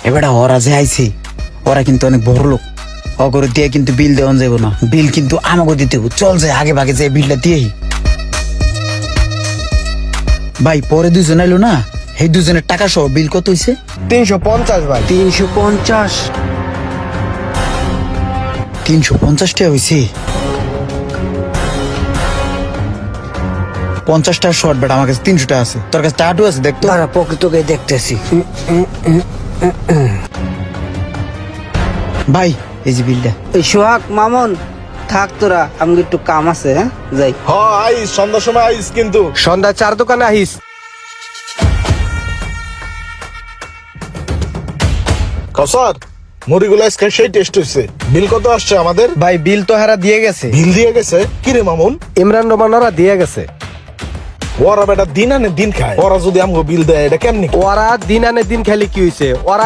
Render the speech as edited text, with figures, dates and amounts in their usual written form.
এবারে ওরা যে আইছে ওরা কিন্তু অনেক বড় লোক, অগরে দিয়ে কিন্তু বিল দেওয়া যাবো না, বিল কিন্তু আমাকে দিতে হবে। চল যাই আগে ভাগে যে বিলটা দিয়েই। ভাই পরে দুজন আইলো না, এই দুজনের টাকা সহ বিল কত হইছে? 350 ভাই। 350। 350 টাকা হয়েছে। 50 টাকা শর্ট, বেটা আমার কাছে 300 টাকা আছে। তোর কাছে টাটু আছে দেখতো? তারা প্রকৃতকে দেখতেছি। ভাই এই যে বিলটা। এই সোহাগ মামুন থাক তোরা, আমি একটু কাম আছে, হ্যাঁ যাই। আইস সন্ধ্যার সময় আইস, কিন্তু সন্ধ্যা 4 দোকানে আহিস। কসার মুড়িগুলো আজকে সেই টেস্ট হইছে। বিল কত আসছে আমাদের? ভাই বিল তো হারা দিয়ে গেছে। বিল দিয়ে গেছে? কি রে মামুন, ইমরান রহমান ওরা দিয়ে গেছে। ওরা বেটা দিন আনে দিন খায়, ওরা যদি আমাকে বিল দেয় এটা কেমনি? ওরা দিন আনে দিন খেলে কি হয়েছে, ওরা